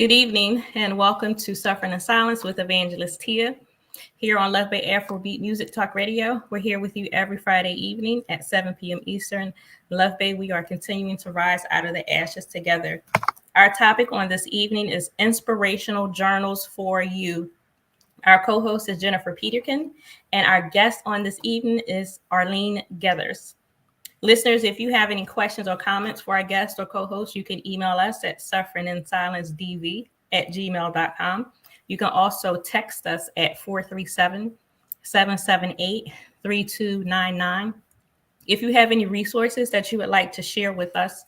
Good evening and welcome to Suffering in Silence with Evangeliste Tia here on Love Bay Afrobeat Music Talk Radio. We're here with you every Friday evening at 7 p.m. Eastern. Love Bay, we are continuing to rise out of the ashes together. Our topic on this evening is Inspirational Journals for You. Our co-host is Jennifer Peterkin, and our guest on this evening is Arleen Geathers. Listeners, if you have any questions or comments for our guest or co-host, you can email us at sufferinginsilencedv@gmail.com. You can also text us at 437-778-3299. If you have any resources that you would like to share with us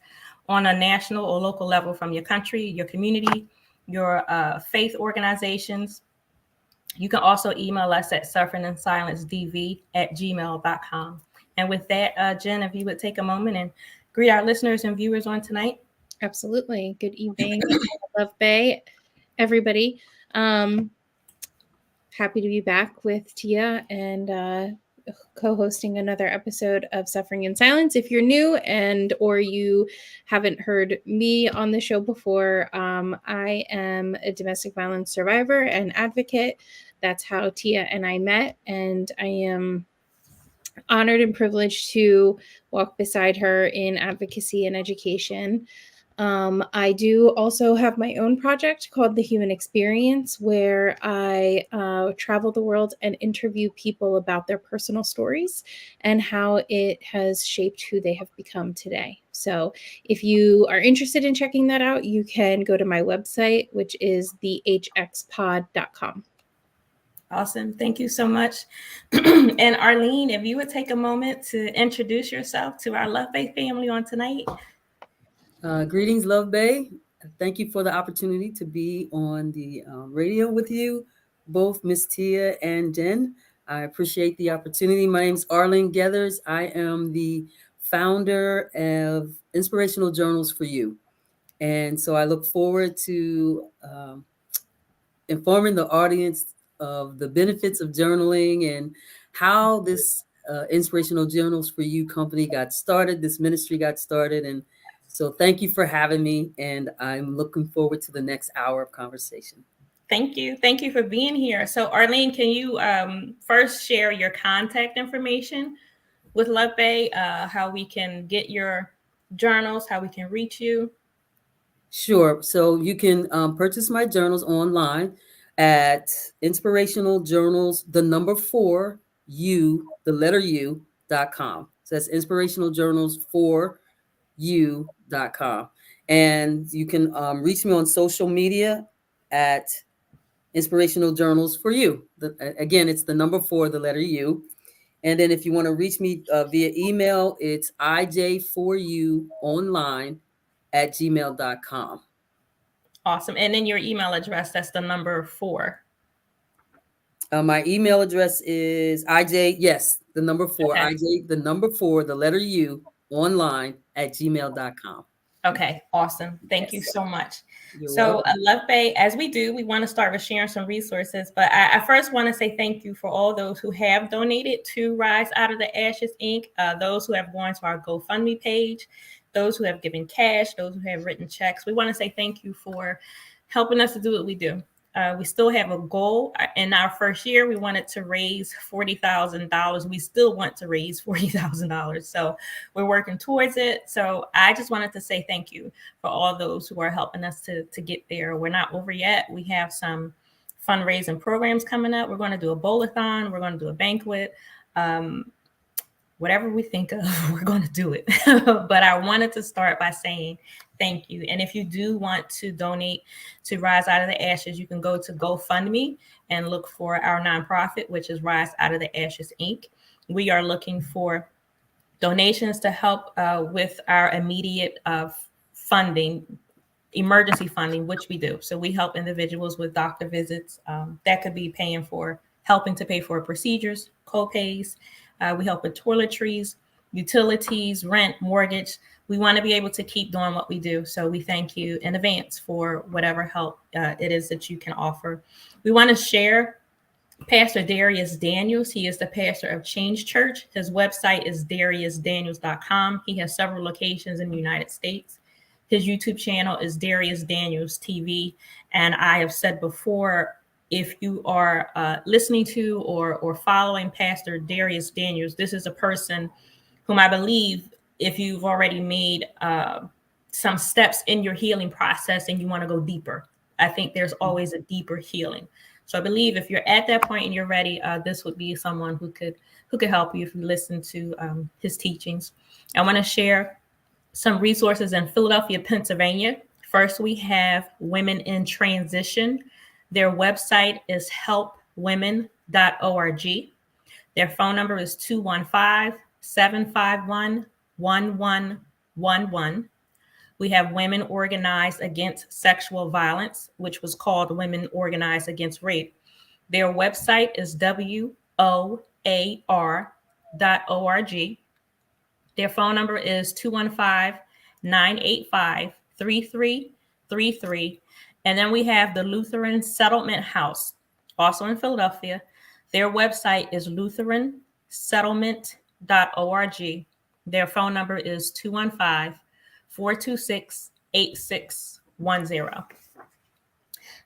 on a national or local level from your country, your community, your faith organizations, you can also email us at sufferinginsilencedv@gmail.com. And with that, Jen, if you would take a moment and greet our listeners and viewers on tonight. Absolutely. Good evening, Love Bay, everybody. Happy to be back with Tia and co-hosting another episode of Suffering in Silence. If you're new or you haven't heard me on the show before, I am a domestic violence survivor and advocate. That's how Tia and I met, and I am honored and privileged to walk beside her in advocacy and education. I do also have my own project called The Human Experience, where I travel the world and interview people about their personal stories and how it has shaped who they have become today. So if you are interested in checking that out, you can go to my website, which is thehxpod.com. Awesome. Thank you so much. And Arleen, if you would take a moment to introduce yourself to our Love Bay family on tonight. Greetings, Love Bay. Thank you for the opportunity to be on the radio with you, both Miss Tia and Jen. I appreciate the opportunity. My name is Arleen Geathers. I am the founder of Inspirational Journals for You. And so I look forward to informing the audience of the benefits of journaling and how this Inspirational Journals for You company got started, this ministry got started. And so thank you for having me, and I'm looking forward to the next hour of conversation. Thank you. Thank you for being here. So Arleen, can you first share your contact information with Love Bay, how we can get your journals, how we can reach you? Sure. So you can purchase my journals online at Inspirational Journals, the number 4, the letter U.com. So that's Inspirational Journals for you.com. And you can reach me on social media at Inspirational Journals for You. Again, it's the number 4, the letter U. And then if you want to reach me via email, it's ij4uonline@gmail.com. Awesome. And then your email address, that's the number 4. My email address is the number 4, okay. the number 4, the letter U, online@gmail.com. Okay, awesome. Thank you so much. So Love Bay, as we do, we want to start with sharing some resources, but I first want to say thank you for all those who have donated to Rise Out of the Ashes, Inc., those who have gone to our GoFundMe page, those who have given cash, those who have written checks. We want to say thank you for helping us to do what we do. We still have a goal. In our first year, we wanted to raise $40,000. We still want to raise $40,000. So we're working towards it. So I just wanted to say thank you for all those who are helping us to get there. We're not over yet. We have some fundraising programs coming up. We're going to do a bowl-a-thon. We're going to do a banquet. Whatever we think of, we're going to do it. But I wanted to start by saying thank you. And if you do want to donate to Rise Out of the Ashes, you can go to GoFundMe and look for our nonprofit, which is Rise Out of the Ashes, Inc. We are looking for donations to help with our immediate funding, emergency funding, which we do. So we help individuals with doctor visits. That could be helping to pay for procedures, co-pays. We help with toiletries, utilities, rent, mortgage. We want to be able to keep doing what we do. So we thank you in advance for whatever help it is that you can offer. We want to share Pastor Darius Daniels. He is the pastor of Change Church. His website is dariusdaniels.com. He has several locations in the United States. His YouTube channel is Darius Daniels TV. And I have said before, if you are listening to or following Pastor Darius Daniels, this is a person whom I believe, if you've already made some steps in your healing process and you want to go deeper, I think there's always a deeper healing. So I believe if you're at that point and you're ready, this would be someone who could help you if you listen to his teachings. I want to share some resources in Philadelphia, Pennsylvania. First, we have Women in Transition. Their website is helpwomen.org. Their phone number is 215-751-1111. We have Women Organized Against Sexual Violence, which was called Women Organized Against Rape. Their website is WOAR.org. Their phone number is 215-985-3333. And then we have the Lutheran Settlement House, also in Philadelphia. Their website is lutheransettlement.org. Their phone number is 215-426-8610.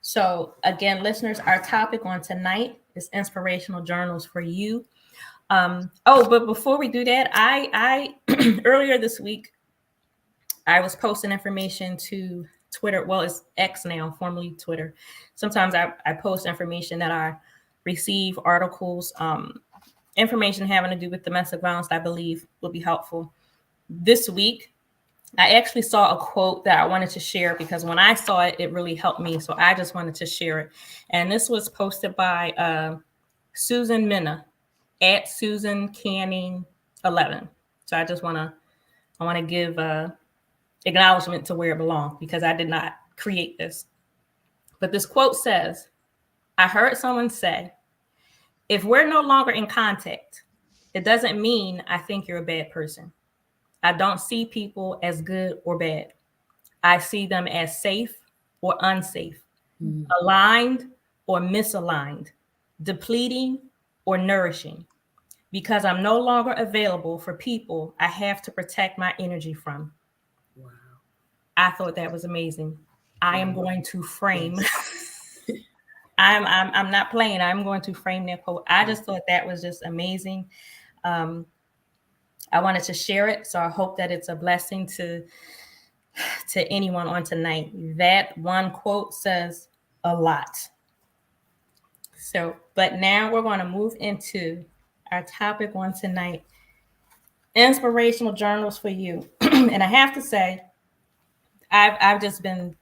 So again, listeners, our topic on tonight is inspirational journals for you. But before we do that, I earlier this week, I was posting information to Twitter. Well, it's X now, formerly Twitter. Sometimes I post information that I receive, articles, information having to do with domestic violence that I believe will be helpful. This week, I actually saw a quote that I wanted to share because when I saw it, it really helped me. So I just wanted to share it. And this was posted by Susan Minna at Susan Canning 11. So I just want to give acknowledgement to where it belongs because I did not create this. But this quote says, I heard someone say, if we're no longer in contact, it doesn't mean I think you're a bad person. I don't see people as good or bad. I see them as safe or unsafe, aligned or misaligned, depleting or nourishing. Because I'm no longer available for people I have to protect my energy from. Wow. I thought that was amazing. I am going to frame. I'm not playing. I'm going to frame that quote. I just thought that was just amazing. I wanted to share it, so I hope that it's a blessing to anyone on tonight. That one quote says a lot. So, but now we're going to move into our topic on tonight, inspirational journals for you. And I have to say, I've just been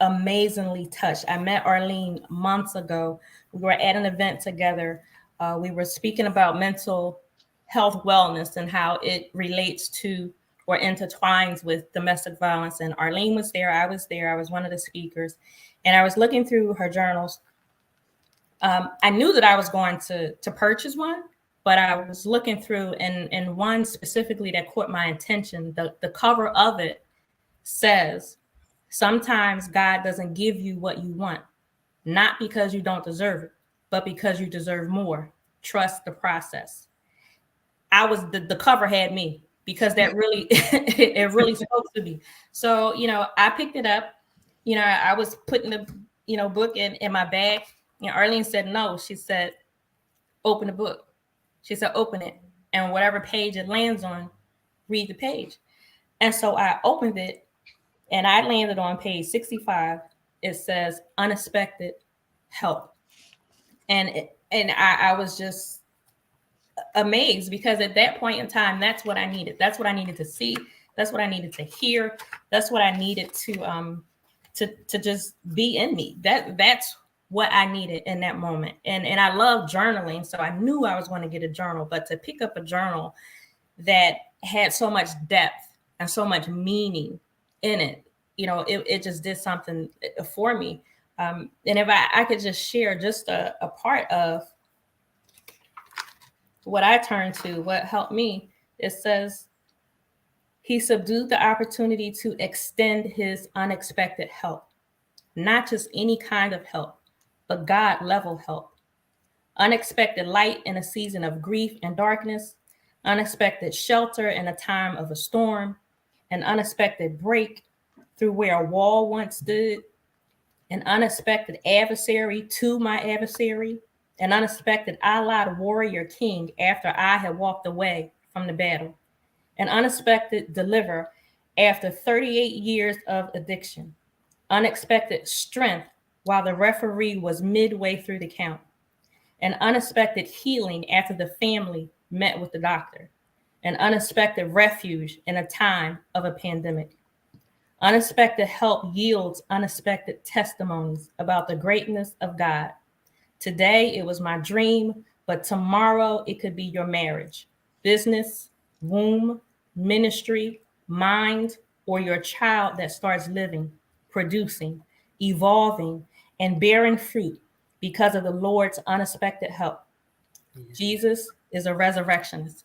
amazingly touched. I met Arleen months ago. We were at an event together. We were speaking about mental health wellness and how it relates to or intertwines with domestic violence. And Arleen was there. I was there. I was one of the speakers. And I was looking through her journals. I knew that I was going to purchase one, but I was looking through and one specifically that caught my attention. The cover of it says, sometimes God doesn't give you what you want, not because you don't deserve it, but because you deserve more. Trust the process. The cover had me because that really, it really spoke to me. So, I picked it up, I was putting the, book in my bag. Arleen said, no, she said, open the book. She said, open it. And whatever page it lands on, read the page. And so I opened it and I landed on page 65. It says unexpected help. And I was just amazed because at that point in time, that's what I needed. That's what I needed to see. That's what I needed to hear. That's what I needed to just be in me. That's what I needed in that moment. And I love journaling. So I knew I was going to get a journal, but to pick up a journal that had so much depth and so much meaning in it, it just did something for me. And if I could just share just a part of what I turned to, what helped me, it says, he subdued the opportunity to extend his unexpected help, not just any kind of help, but God level help. Unexpected light in a season of grief and darkness, unexpected shelter in a time of a storm, an unexpected break through where a wall once stood, an unexpected adversary to my adversary, an unexpected allied warrior king after I had walked away from the battle, an unexpected deliverer after 38 years of addiction, unexpected strength while the referee was midway through the count, an unexpected healing after the family met with the doctor, an unexpected refuge in a time of a pandemic. Unexpected help yields unexpected testimonies about the greatness of God. Today it was my dream, but tomorrow it could be your marriage, business, womb, ministry, mind, or your child that starts living, producing, evolving, and bearing fruit because of the Lord's unexpected help. Jesus is a resurrectionist.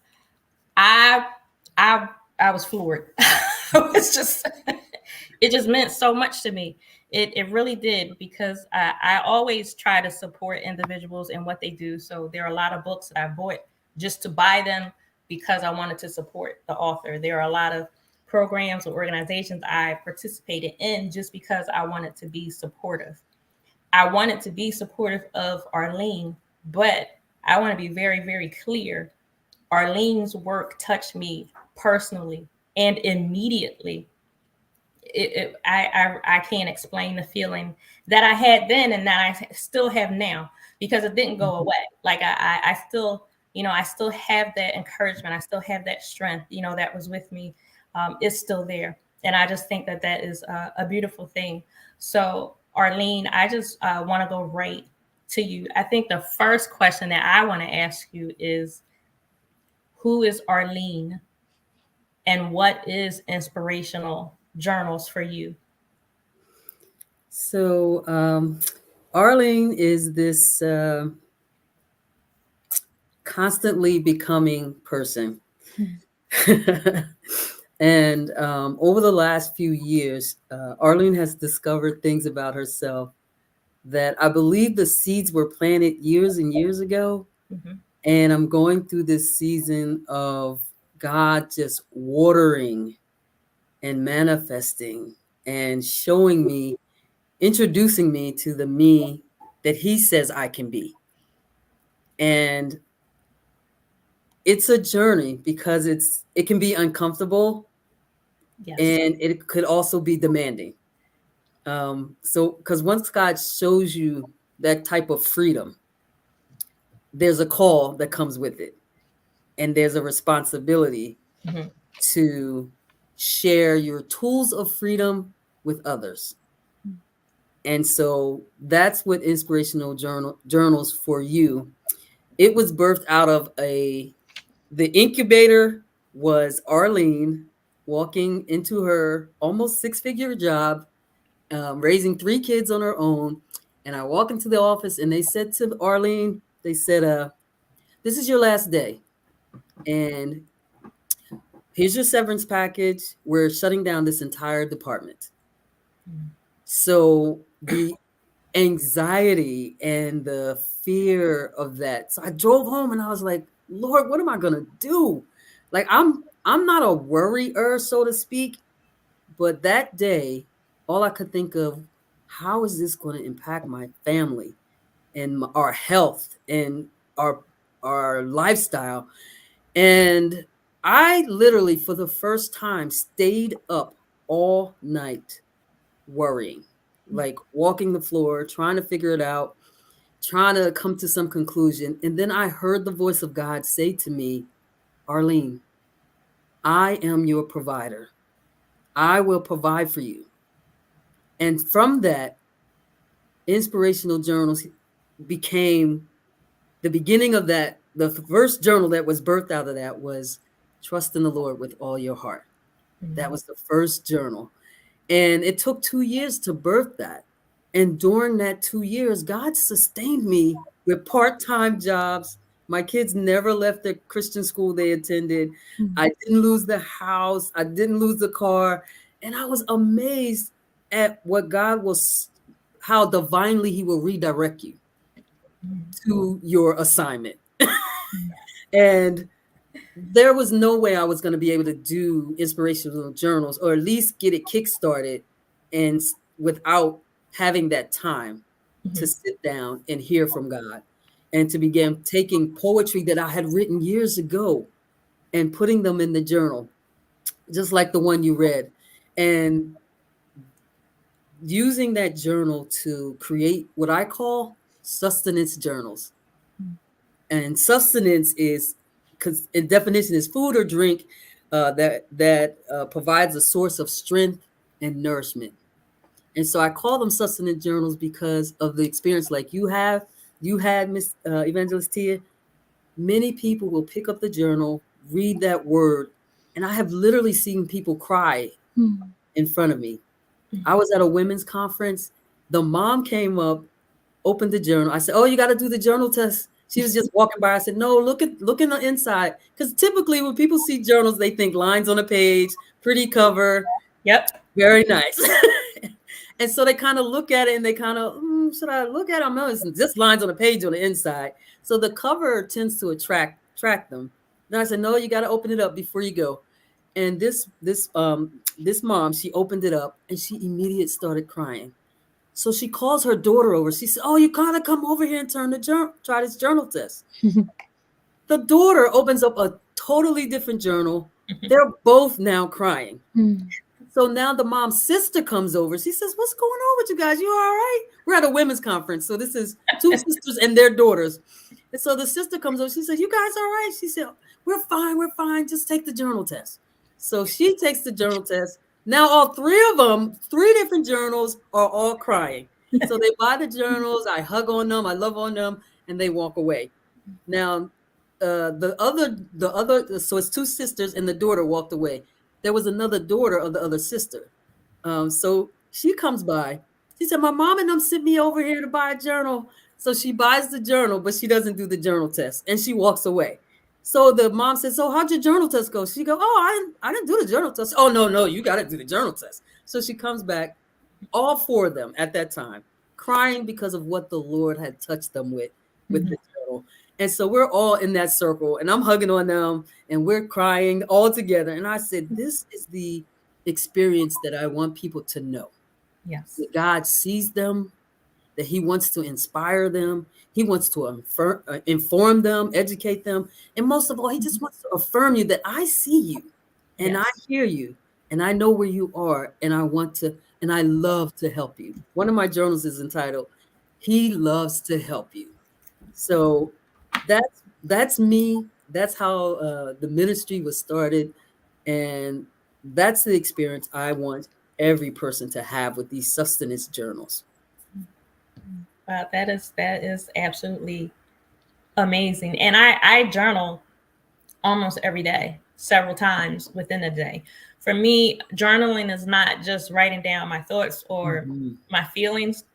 I I I was floored. I was just it just meant so much to me. It really did, because I always try to support individuals and what they do. So there are a lot of books that I bought just to buy them because I wanted to support the author. There are a lot of programs or organizations I participated in just because I wanted to be supportive. I wanted to be supportive of Arleen, but I want to be very, very clear. Arleen's work touched me personally and immediately. I can't explain the feeling that I had then and that I still have now, because it didn't go away. Like I still, I still have that encouragement. I still have that strength, that was with me. It's still there. And I just think that that is a beautiful thing. So Arleen, I just want to go right to you. I think the first question that I want to ask you is, who is Arleen and what is Inspirational Journals for you? So, Arleen is this constantly becoming person. And over the last few years, Arleen has discovered things about herself that I believe the seeds were planted years and years ago. Mm-hmm. And I'm going through this season of God just watering and manifesting and showing me, introducing me to the me that he says I can be. And it's a journey because it can be uncomfortable. Yes. And it could also be demanding. So because once God shows you that type of freedom, there's a call that comes with it. And there's a responsibility Mm-hmm. to share your tools of freedom with others. And so that's what Inspirational Journals for you. It was birthed out of the incubator was Arleen walking into her almost 6-figure job, raising 3 kids on her own. And I walk into the office and they said to Arleen, they said, this is your last day. And here's your severance package. We're shutting down this entire department. So the anxiety and the fear of that. So I drove home and I was like, Lord, what am I gonna do? Like I'm not a worrier, so to speak. But that day, all I could think of, how is this going to impact my family and our health and our lifestyle? And I literally, for the first time, stayed up all night worrying, like walking the floor, trying to figure it out, trying to come to some conclusion. And then I heard the voice of God say to me, Arleen, I am your provider. I will provide for you. And from that, Inspirational Journals became the beginning of that. The first journal that was birthed out of that was Trust in the Lord with All Your Heart. Mm-hmm. That was the first journal. And it took 2 years to birth that. And during that 2 years, God sustained me with part-time jobs. My kids never left the Christian school they attended. Mm-hmm. I didn't lose the house. I didn't lose the car. And I was amazed at what God was, how divinely he will redirect you to your assignment. And there was no way I was going to be able to do Inspirational Journals, or at least get it kickstarted, and without having that time to Mhm. sit down and hear from God, and to begin taking poetry that I had written years ago and putting them in the journal, just like the one you read, and using that journal to create what I call sustenance journals. And sustenance is, because in definition, is food or drink that provides a source of strength and nourishment. And so I call them sustenance journals because of the experience like you had, Miss Evangelist Tia. Many people will pick up the journal, read that word, and I have literally seen people cry Mm. in front of me. I was at a women's conference. The mom came up, opened the journal. I said, "Oh, you got to do the journal test." She was just walking by. I said, "No, look in the inside." Because typically when people see journals, they think lines on a page, pretty cover, Yep. very nice. And so they kind of look at it and they kind of, should I look at it? No, it's just lines on a page on the inside. So the cover tends to attract them. Then I said, "No, you got to open it up before you go." And this mom, she opened it up and she immediately started crying. So she calls her daughter over. She said, "Oh, you gotta come over here and try this journal test." The daughter opens up a totally different journal. They're both now crying. Mm. So now the mom's sister comes over. She says, "What's going on with you guys? You all right?" We're at a women's conference. So this is two sisters and their daughters. And so the sister comes over. She says, "You guys all right?" She said, "We're fine. We're fine. Just take the journal test." So she takes the journal test. Now all three of them, three different journals, are all crying. So they buy the journals. I hug on them. I love on them. And they walk away. Now, so it's two sisters and the daughter walked away. There was another daughter of the other sister. So she comes by. She said, "My mom and them sent me over here to buy a journal." So she buys the journal, but she doesn't do the journal test, and she walks away. So the mom says, "So how'd your journal test go?" She go, "Oh, I didn't do the journal test." "Oh, no, you got to do the journal test." So she comes back, all four of them at that time, crying because of what the Lord had touched them with Mhm. the journal. And so we're all in that circle, and I'm hugging on them, and we're crying all together. And I said, "This is the experience that I want people to know, Yes. that God sees them, that He wants to inspire them, He wants to inform them, educate them, and most of all, He just wants to affirm you that I see you, and I Yes. hear you, and I know where you are, and and I love to help you." One of my journals is entitled, "He Loves to Help You." So that's me. That's how the ministry was started, and that's the experience I want every person to have with these sustenance journals. That is absolutely amazing. And I journal almost every day, several times within a day. For me, journaling is not just writing down my thoughts or Mhm. my feelings.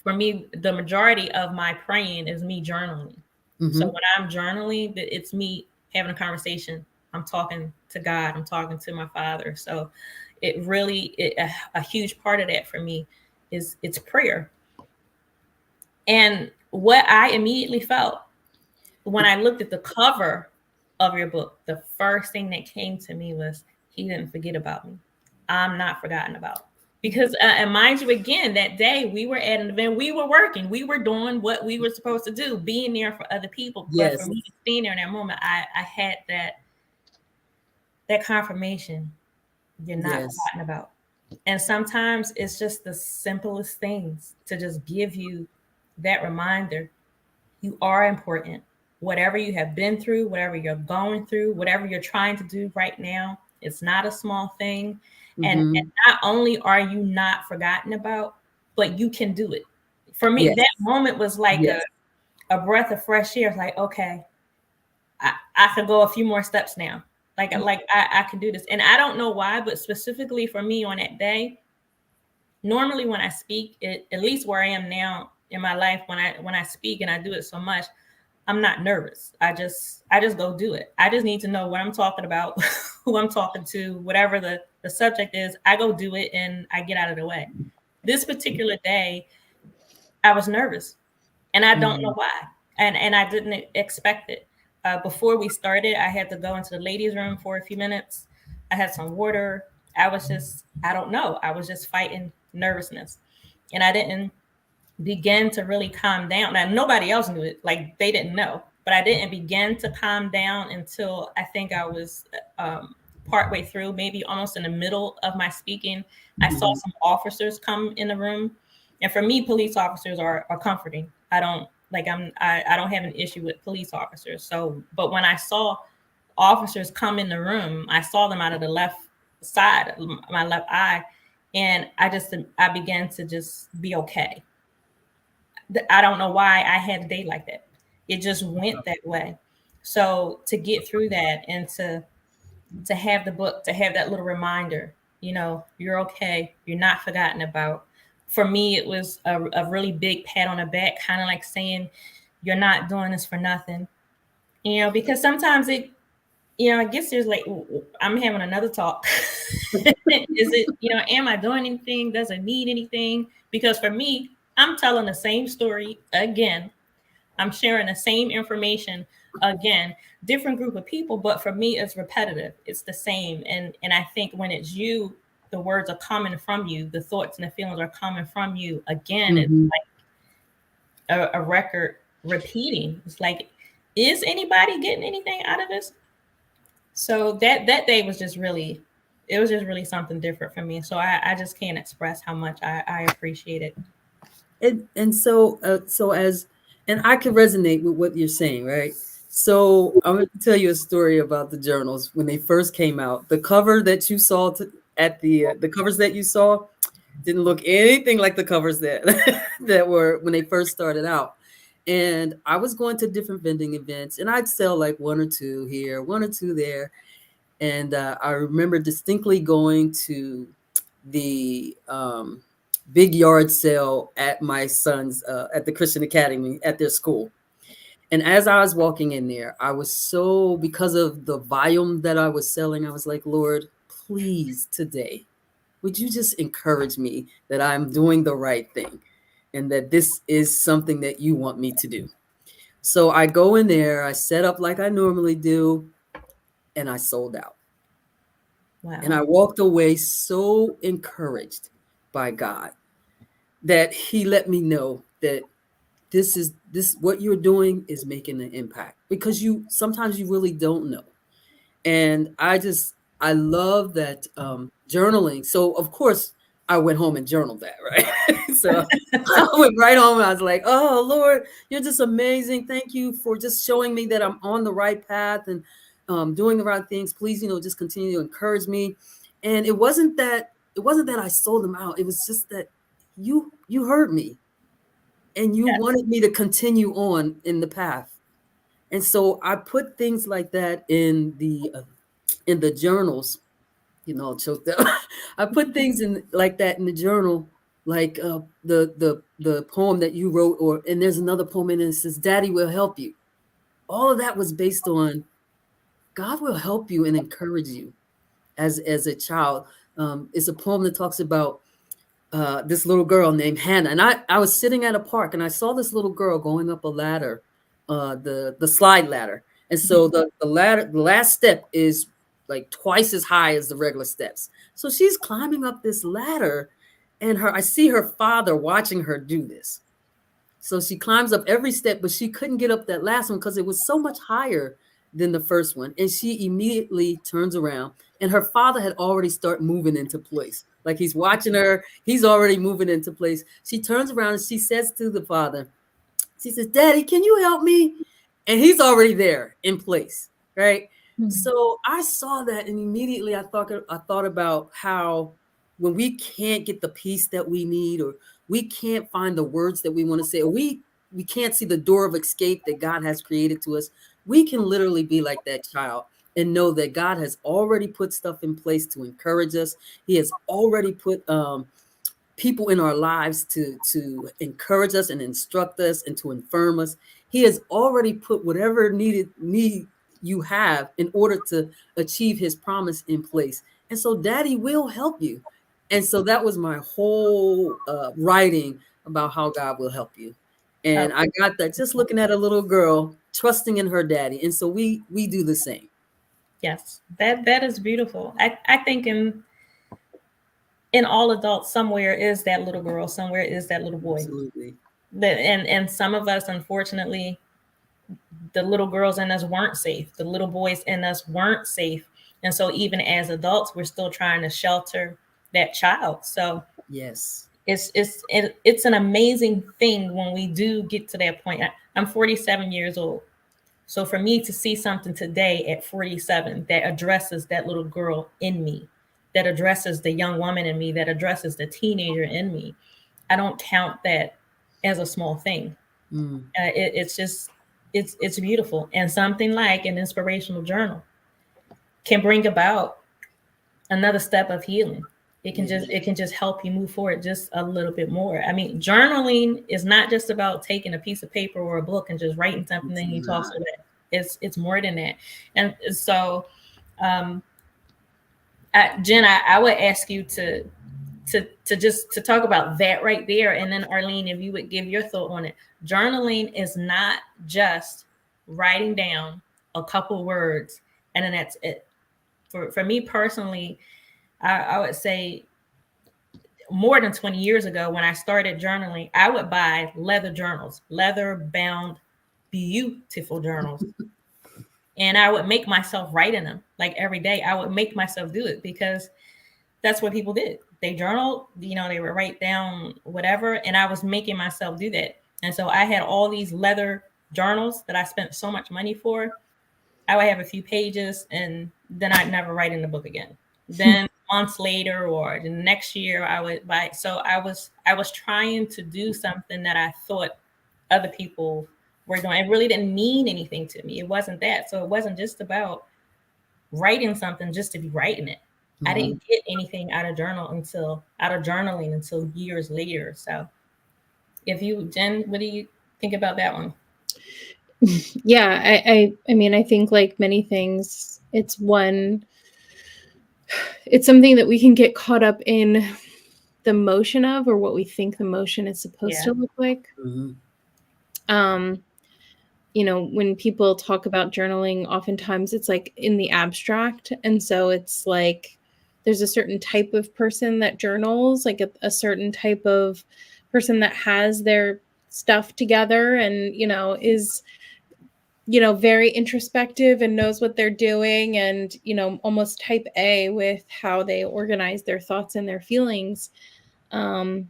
For me, the majority of my praying is me journaling. So Mhm. when I'm journaling, it's me having a conversation. I'm talking to God. I'm talking to my Father. So a huge part of that for me is it's prayer. And what I immediately felt when I looked at the cover of your book, the first thing that came to me was, He didn't forget about me. I'm not forgotten about. Because, and mind you, again, that day we were at an event, we were working, we were doing what we were supposed to do, being there for other people. But for Yes. me to stand there in that moment, I had that confirmation, you're not Yes. forgotten about. And sometimes it's just the simplest things to just give you that reminder. You are important. Whatever you have been through, whatever you're going through, whatever you're trying to do right now, it's not a small thing. And Mhm. not only are you not forgotten about, but you can do it. For me, Yes. that moment was like Yes. a breath of fresh air. It's like, okay, I could go a few more steps now. I can do this. And I don't know why, but specifically for me on that day, normally when I speak, at least where I am now in my life, when I speak and I do it so much, I'm not nervous. I just go do it. I just need to know what I'm talking about, who I'm talking to, whatever the subject is. I go do it and I get out of the way. This particular day, I was nervous, and I don't know Mhm. why. And I didn't expect it. Before we started, I had to go into the ladies' room for a few minutes. I had some water. I was just, I don't know, I was just fighting nervousness, and I didn't begin to really calm down. Now nobody else knew it, like they didn't know, but I didn't begin to calm down until I think I was partway through, maybe almost in the middle of my speaking. I saw Mhm. some officers come in the room, and for me, police officers are comforting. I don't like I don't have an issue with police officers. So, but when I saw officers come in the room, I saw them out of the left side, my left eye, and I began to just be okay. I don't know why I had a day like that. It just went that way. So to get through that, and to have the book, to have that little reminder, you're okay, you're not forgotten about. For me, it was a really big pat on the back, kind of like saying, you're not doing this for nothing. Because sometimes I guess there's like, I'm having another talk. Is it, am I doing anything? Does it need anything? Because for me, I'm telling the same story again. I'm sharing the same information again, different group of people, but for me, it's repetitive. It's the same. And I think when it's you, the words are coming from you, the thoughts and the feelings are coming from you. Again, it's Mhm. like a record repeating. It's like, is anybody getting anything out of this? So that day was just really, it was just really something different for me. So I just can't express how much I appreciate it. And so as and I can resonate with what you're saying, right? So I'm going to tell you a story about the journals when they first came out. The cover that you saw at the covers that you saw didn't look anything like the covers that that were when they first started out. And I was going to different vending events, and I'd sell like one or two here, one or two there. And I remember distinctly going to the big yard sale at my son's at the Christian Academy at their school. And as I was walking in there, I was so, because of the volume that I was selling, I was like, Lord, please today, would you just encourage me that I'm doing the right thing and that this is something that you want me to do? So I go in there, I set up like I normally do, and I sold out. And Wow. I walked away so encouraged by God that He let me know that this what you're doing is making an impact, because you sometimes you really don't know. And I love that journaling. So of course I went home and journaled that, right? So I went right home and I was like, oh Lord, you're just amazing. Thank you for just showing me that I'm on the right path and doing the right things. Please, just continue to encourage me. And it wasn't that I sold them out. It was just that you heard me and you Yes. wanted me to continue on in the path. And so I put things like that in the journals, choked up. I put things in like that in the journal, like the poem that you wrote, and there's another poem in it that says, "Daddy will help you." All of that was based on God will help you and encourage you as a child. It's a poem that talks about this little girl named Hannah. And I was sitting at a park and I saw this little girl going up a ladder, the slide ladder. And so the ladder, the last step is like twice as high as the regular steps. So she's climbing up this ladder, and I see her father watching her do this. So she climbs up every step, but she couldn't get up that last one because it was so much higher than the first one. And she immediately turns around, and her father had already started moving into place. Like he's watching her, he's already moving into place. She turns around and she says to the father, she says, "Daddy, can you help me?" And he's already there in place, right? Mhm. So I saw that, and immediately I thought about how when we can't get the peace that we need, or we can't find the words that we want to say, or we can't see the door of escape that God has created to us, we can literally be like that child and know that God has already put stuff in place to encourage us. He has already put people in our lives to encourage us and instruct us and to affirm us. He has already put whatever need you have in order to achieve his promise in place. And so Daddy will help you. And so that was my whole writing about how God will help you. Oh, And I got that just looking at a little girl trusting in her daddy. And so we do the same. yes. That is beautiful. I think in in all adults, somewhere is that little girl, somewhere is that little boy. Absolutely. And some of us, unfortunately, the little girls in us weren't safe. The little boys in us weren't safe. And so even as adults, we're still trying to shelter that child. So Yes. it's an amazing thing when we do get to that point. I'm 47 years old. So for me to see something today at 47 that addresses that little girl in me, that addresses the young woman in me, that addresses the teenager in me, I don't count that as a small thing. It's just it's beautiful, and something like an inspirational journal can bring about another step of healing. Yeah. It can just help you move forward just a little bit more. I mean, journaling is not just about taking a piece of paper or a book and just writing something and you toss it away. It's more than that. And so, Jen, I would ask you to just to talk about that right there, and then Arleen, if you would give your thought on it. Journaling is not just writing down a couple words and then that's it. For me personally, I would say more than 20 years ago when I started journaling, I would buy leather journals, leather bound, beautiful journals. And I would make myself write in them like every day. I would make myself do it because that's what people did. They journaled, they would write down whatever. And I was making myself do that. And so I had all these leather journals that I spent so much money for. I would have a few pages and then I'd never write in the book again. Then months later or the next year I would buy. So I was trying to do something that I thought other people were doing. It really didn't mean anything to me. It wasn't that. So it wasn't just about writing something just to be writing it. I didn't get anything out of journaling until years later. So Jen, what do you think about that one? Yeah, I mean, I think like many things, it's something that we can get caught up in the motion of, or what we think the motion is supposed to look like. When people talk about journaling, oftentimes it's like in the abstract. And so it's like there's a certain type of person that journals, like a certain type of person that has their stuff together and, is, very introspective and knows what they're doing and, almost type A with how they organize their thoughts and their feelings. And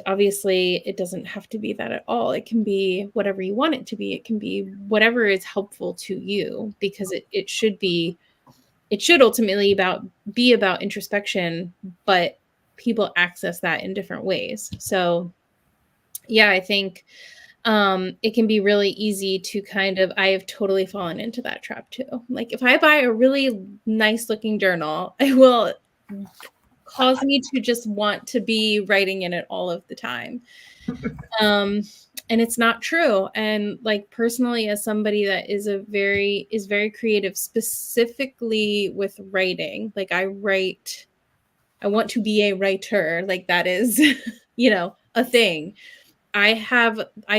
obviously it doesn't have to be that at all. It can be whatever you want it to be. It can be whatever is helpful to you, because it should ultimately be about introspection, but people access that in different ways. So yeah, I think it can be really easy to I have totally fallen into that trap too. Like if I buy a really nice looking journal, it will cause me to just want to be writing in it all of the time. And it's not true. And like personally, as somebody that is very creative, specifically with writing, like I want to be a writer. Like that is, a thing. I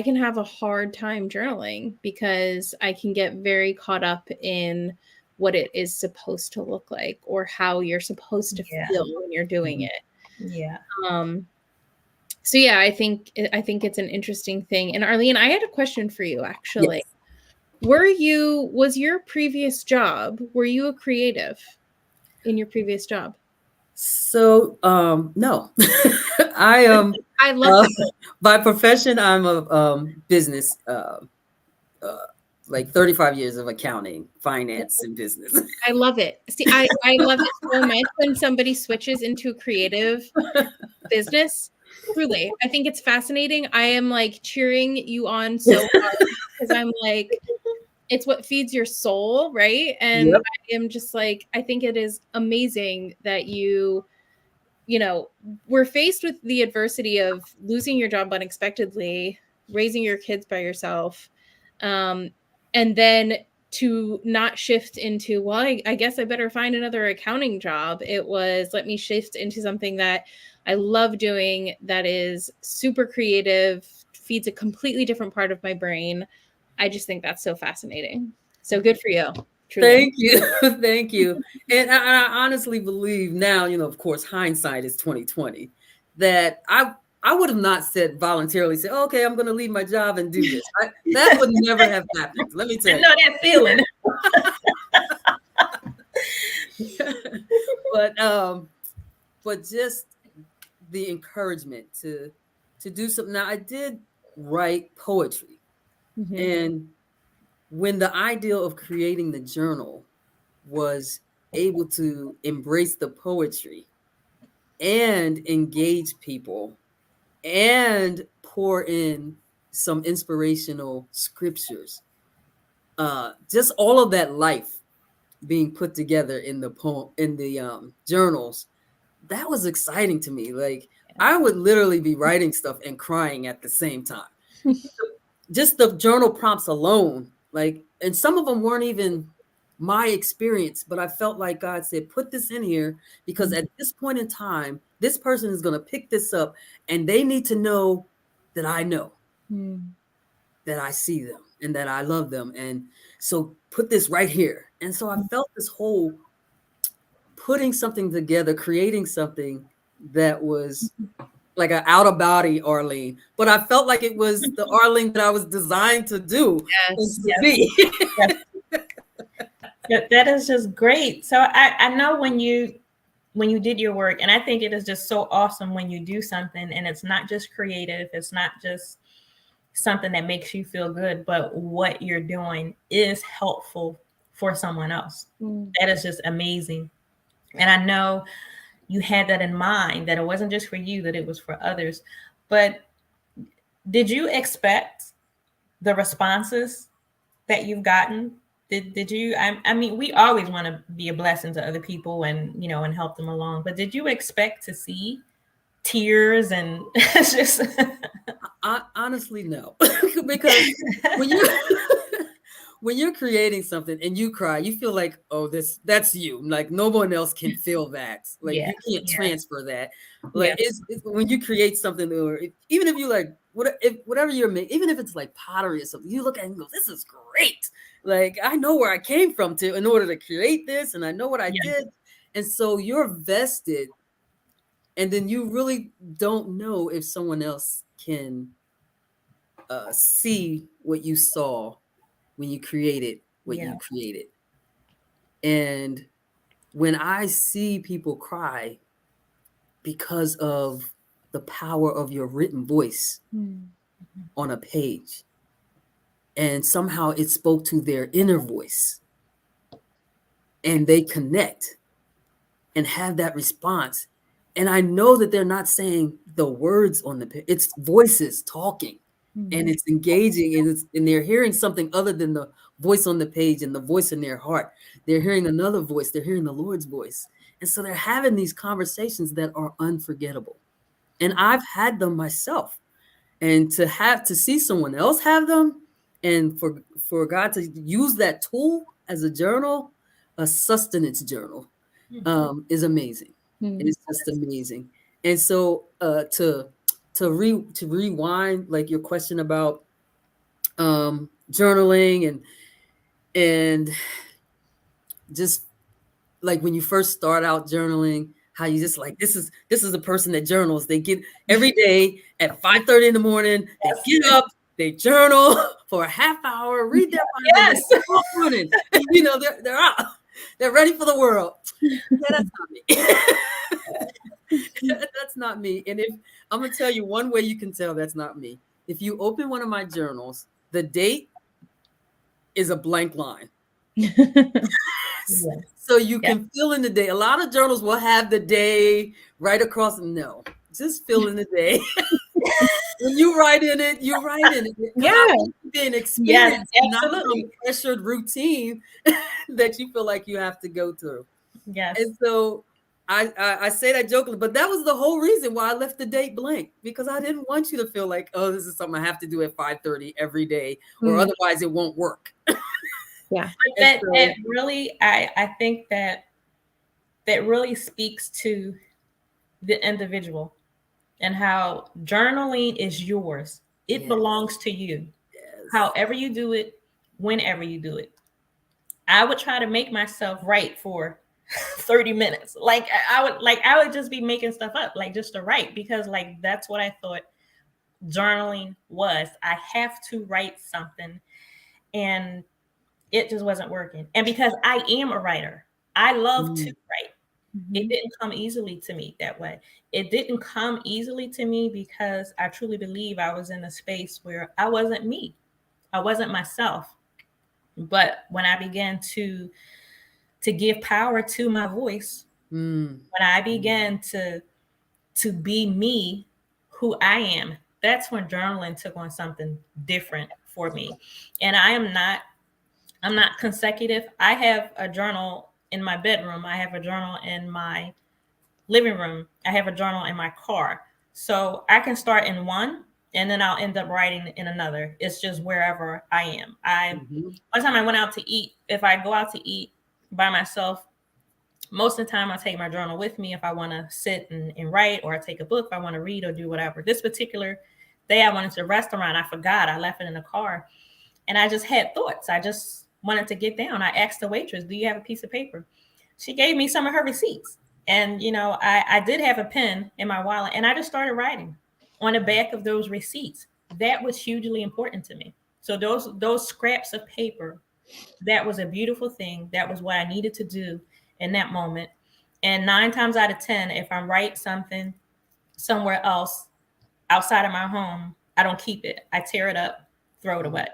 can have a hard time journaling because I can get very caught up in what it is supposed to look like or how you're supposed to feel when you're doing it. Yeah. So yeah, I think it's an interesting thing. And Arleen, I had a question for you actually. Yes. Was your previous job, were you a creative in your previous job? So no. I love that. By profession I'm a business like 35 years of accounting, finance, and business. I love it. See, I love it so much when somebody switches into a creative business. Truly, I think it's fascinating. I am like cheering you on so hard because I'm like, it's what feeds your soul, right? And yep. I am just like, I think it is amazing that we're faced with the adversity of losing your job unexpectedly, raising your kids by yourself, and then to not shift into, well, I guess I better find another accounting job. It was, let me shift into something that I love doing, that is super creative, feeds a completely different part of my brain. I just think that's so fascinating. So good for you. truly. Thank you. Thank you. And I honestly believe now, of course, hindsight is 2020, that I would have not said voluntarily say, okay, I'm going to leave my job and do this. That would never have happened. Let me I tell know that feeling. you. But just the encouragement to do something. Now, I did write poetry, Mhm. and when the idea of creating the journal was able to embrace the poetry and engage people and pour in some inspirational scriptures, just all of that life being put together in the poem, in the journals, that was exciting to me. Like, I would literally be writing stuff and crying at the same time. Just the journal prompts alone, like, and some of them weren't even my experience, but I felt like God said, put this in here because at this point in time, this person is going to pick this up and they need to know that I know, that I see them and that I love them. And so put this right here. And so I felt this whole putting something together, creating something that was like an out of body Arleen, but I felt like it was the Arleen that I was designed to do and to be. That is just great. So I know when you did your work, and I think it is just so awesome when you do something and it's not just creative, it's not just something that makes you feel good, but what you're doing is helpful for someone else. That is just amazing. And I know you had that in mind, that it wasn't just for you, that it was for others. But did you expect the responses that you've gotten? Did you, I mean, we always want to be a blessing to other people and, and help them along, but did you expect to see tears and just Honestly, no. Because when you when you're creating something and you cry, you feel like, oh, that's you. Like, no one else can feel that. Like, yeah, you can't transfer that. Like, yeah, it's when you create something, or even if you like whatever you're making, even if it's like pottery or something, you look at it and go, this is great. Like, I know where I came from in order to create this, and I know what I did. And so you're vested, and then you really don't know if someone else can see what you saw when you created what yeah, you created. And when I see people cry because of the power of your written voice on a page, and somehow it spoke to their inner voice, and they connect and have that response. And I know that they're not saying the words on the page, it's voices talking. And it's engaging, and they're hearing something other than the voice on the page and the voice in their heart. They're hearing another voice. They're hearing the Lord's voice. And so they're having these conversations that are unforgettable. And I've had them myself. And to see someone else have them, and for God to use that tool as a journal, a sustenance journal, is amazing. It's just amazing. And so to rewind, like, your question about journaling and just like when you first start out journaling, how you just like, this is a person that journals. They get every day at 5:30 in the morning, they get up, they journal for a half hour, read their Bible, yes, they go running, and, they're out, they're ready for the world. Yeah, that's not me. That's not me. And if I'm gonna tell you one way you can tell that's not me, if you open one of my journals, the date is a blank line. So you can fill in the day. A lot of journals will have the day right across. No, just fill in the day. When you write in it, you write in it. Yeah. Being experienced, not absolutely. some pressured routine that you feel like you have to go through. Yes. And so I say that jokingly, but that was the whole reason why I left the date blank, because I didn't want you to feel like, oh, this is something I have to do at 5:30 every day, or otherwise it won't work. Yeah. That really, I think that really speaks to the individual and how journaling is yours. It belongs to you. Yes. However you do it, whenever you do it. I would try to make myself write for 30 minutes. Like I would just be making stuff up, like just to write, because like that's what I thought journaling was. I have to write something, and it just wasn't working. And because I am a writer, I love to Mm, write. It Mhm. didn't come easily to me that way. It didn't come easily to me because I truly believe I was in a space where I wasn't me. I wasn't myself. But when I began to give power to my voice, mm, when I began to be me, who I am, that's when journaling took on something different for me. And I'm not consecutive. I have a journal in my bedroom. I have a journal in my living room. I have a journal in my car. So I can start in one and then I'll end up writing in another. It's just wherever I am. mhm, One time I went out to eat. If I go out to eat by myself, most of the time I take my journal with me if I want to sit and write, or I take a book if I want to read or do whatever. This particular day I went to a restaurant. I forgot. I left it in the car and I just had thoughts. I just wanted to get down. I asked the waitress, "Do you have a piece of paper?" She gave me some of her receipts. And, I did have a pen in my wallet and I just started writing on the back of those receipts. That was hugely important to me. So those scraps of paper, that was a beautiful thing. That was what I needed to do in that moment. And 9 times out of 10, if I write something somewhere else outside of my home, I don't keep it. I tear it up, throw it away.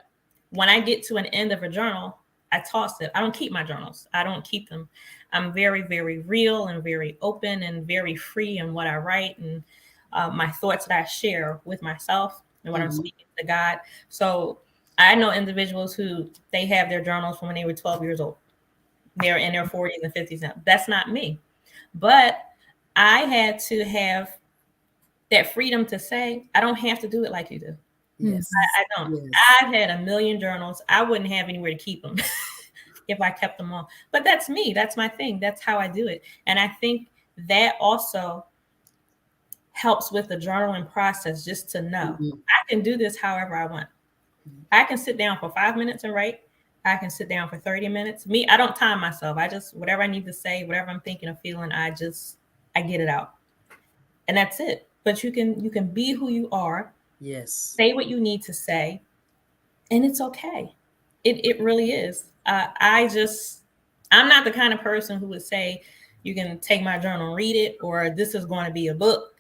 When I get to an end of a journal, I toss it. I don't keep my journals. I don't keep them. I'm very, very real and very open and very free in what I write and my thoughts that I share with myself and when I'm mhm, speaking to God. So I know individuals who they have their journals from when they were 12 years old. They're in their 40s and 50s now. That's not me. But I had to have that freedom to say, I don't have to do it like you do. yes, I don't. yes, I've had a million journals. I wouldn't have anywhere to keep them if I kept them all. But that's me. That's my thing. That's how I do it. And I think that also helps with the journaling process, just to know mhm, I can do this however I want. I can sit down for 5 minutes and write. I can sit down for 30 minutes. Me, I don't time myself. I just, whatever I need to say, whatever I'm thinking or feeling, I get it out. And that's it. But you can be who you are, yes, say what you need to say, and it's okay. It really is. I'm not the kind of person who would say you can take my journal and read it, or this is going to be a book.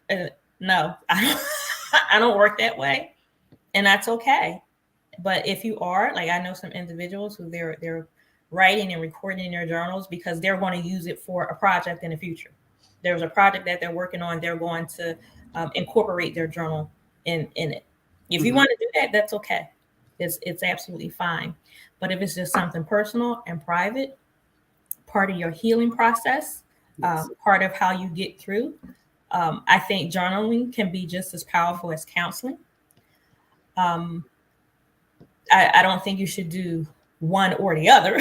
No, I don't. I don't work that way, and that's okay. But if you are, like, I know some individuals who they're writing and recording in their journals because they're going to use it for a project in the future. There's a project that they're working on. They're going to incorporate their journal in it. If you mhm, want to do that, that's okay. It's absolutely fine. But if it's just something personal and private, part of your healing process, yes, part of how you get through, I think journaling can be just as powerful as counseling. Um, I don't think you should do one or the other,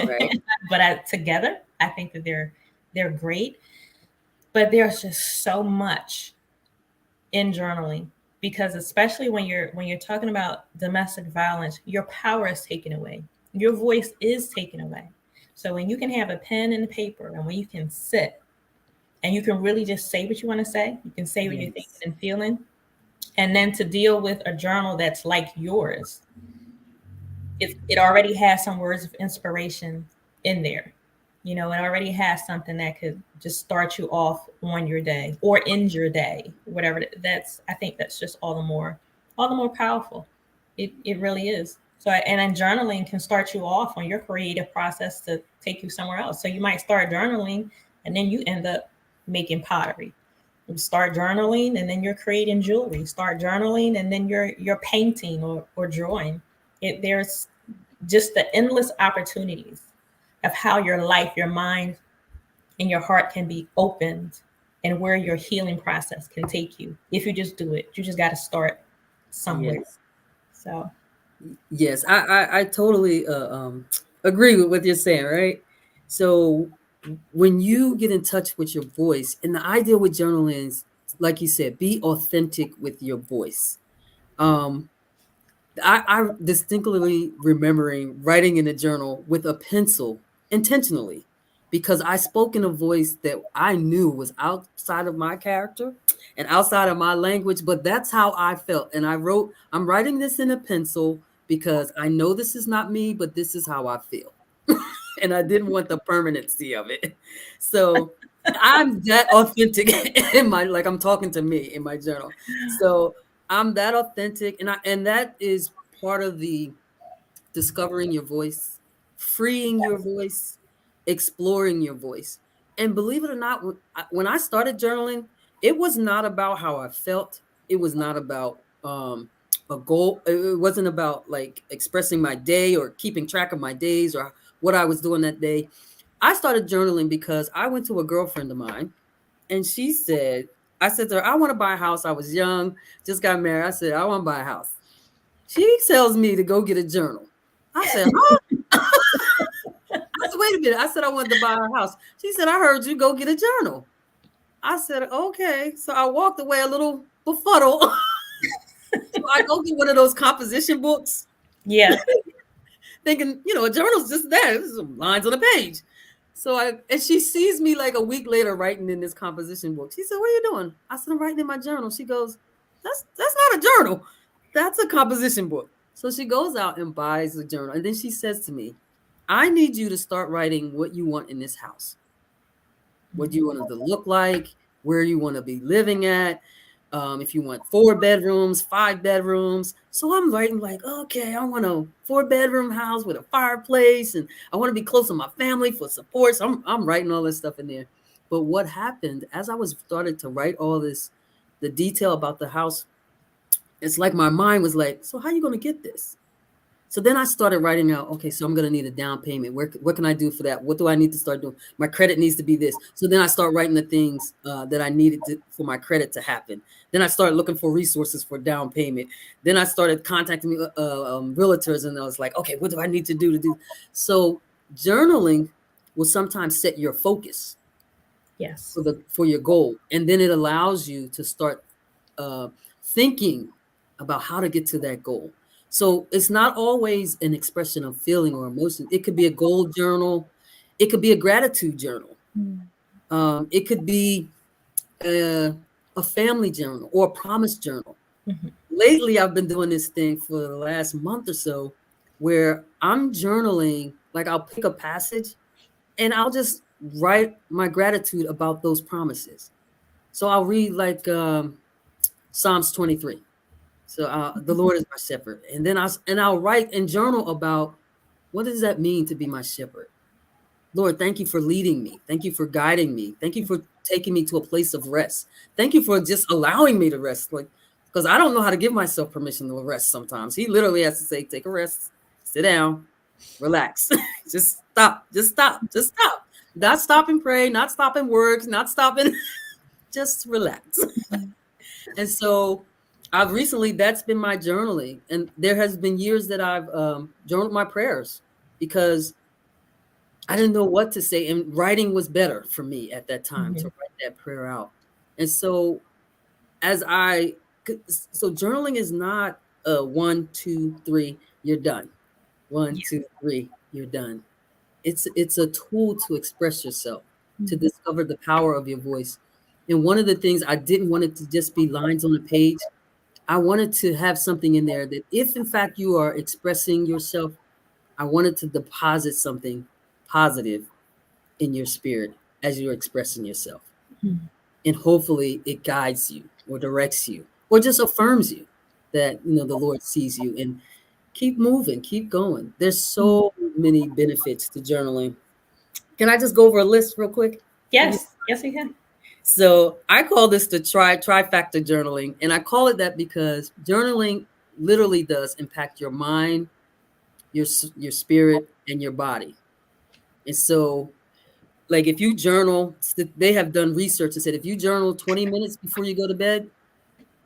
right, but together, I think that they're great. But there's just so much in journaling, because especially when you're talking about domestic violence, your power is taken away. Your voice is taken away. So when you can have a pen and a paper, and when you can sit and you can really just say what you want to say, you can say what you're thinking yes, and feeling, and then to deal with a journal that's like yours, it already has some words of inspiration in there. It already has something that could just start you off on your day or end your day, whatever. That's I think that's just all the more powerful. It really is. So and then journaling can start you off on your creative process to take you somewhere else. So you might start journaling and then you end up making pottery. You start journaling and then you're creating jewelry. Start journaling and then you're painting or drawing. There's just the endless opportunities of how your life, your mind, and your heart can be opened, and where your healing process can take you if you just do it. You just got to start somewhere. yes, So, yes. I totally agree with what you're saying, right? So when you get in touch with your voice, and the idea with journaling is, like you said, be authentic with your voice. Um, I distinctly remembering writing in a journal with a pencil intentionally because I spoke in a voice that I knew was outside of my character and outside of my language, but that's how I felt. And I wrote, I'm writing this in a pencil because I know this is not me, but this is how I feel. And I didn't want the permanency of it. So I'm that authentic in my, like I'm talking to me in my journal. So I'm that authentic, and that is part of the discovering your voice, freeing your voice, exploring your voice. And believe it or not, when I started journaling, it was not about how I felt. It was not about a goal. It wasn't about like expressing my day or keeping track of my days or what I was doing that day. I started journaling because I went to a girlfriend of mine and she said, I said to her, I want to buy a house. I was young, just got married. I said, I want to buy a house. She tells me to go get a journal. I said, huh? I said, wait a minute. I said, I wanted to buy a house. She said, I heard you go get a journal. I said, okay. So I walked away a little befuddled. So I go get one of those composition books. Yeah. Thinking, a journal's just there. There's some lines on a page. And she sees me like a week later writing in this composition book. She said, what are you doing? I said, I'm writing in my journal. She goes, that's not a journal. That's a composition book. So she goes out and buys the journal. And then she says to me, I need you to start writing what you want in this house. What you want it to look like, where you want to be living at. If you want 4 bedrooms, 5 bedrooms. So I'm writing like, okay, I want a 4-bedroom house with a fireplace and I want to be close to my family for support. So I'm writing all this stuff in there. But what happened as I was started to write all this, the detail about the house, it's like my mind was like, so how are you going to get this? So then I started writing out, okay, so I'm going to need a down payment. What can I do for that? What do I need to start doing? My credit needs to be this. So then I start writing the things that I needed for my credit to happen. Then I started looking for resources for down payment. Then I started contacting realtors and I was like, okay, what do I need to do to do? So journaling will sometimes set your focus Yes. for your goal. And then it allows you to start thinking about how to get to that goal. So it's not always an expression of feeling or emotion. It could be a goal journal. It could be a gratitude journal. It could be a family journal or a promise journal. Mm-hmm. Lately, I've been doing this thing for the last month or so where I'm journaling, like I'll pick a passage and I'll just write my gratitude about those promises. So I'll read like Psalms 23. So the Lord is my shepherd. And then I'll write and journal about what does that mean to be my shepherd? Lord, thank you for leading me. Thank you for guiding me. Thank you for taking me to a place of rest. Thank you for just allowing me to rest. Like, because I don't know how to give myself permission to rest sometimes. He literally has to say, take a rest, sit down, relax. Just stop. Just stop. Just stop. Not stop and pray, not stop and work, not stop and just relax. And so I've recently, that's been my journaling. And there has been years that I've journaled my prayers because I didn't know what to say. And writing was better for me at that time to write that prayer out. And so so journaling is not a 1, 2, 3, you're done. 1, 2, 3, you're done. It's a tool to express yourself, to discover the power of your voice. And one of the things I didn't want it to just be lines on a page. I wanted to have something in there that if in fact you are expressing yourself, I wanted to deposit something positive in your spirit as you're expressing yourself. And hopefully it guides you or directs you or just affirms you that, the Lord sees you and keep moving, keep going. There's so many benefits to journaling. Can I just go over a list real quick? Yes. Yes, we can. So I call this the trifactor journaling. And I call it that because journaling literally does impact your mind, your spirit, and your body. And so, like if you journal, they have done research and said if you journal 20 minutes before you go to bed,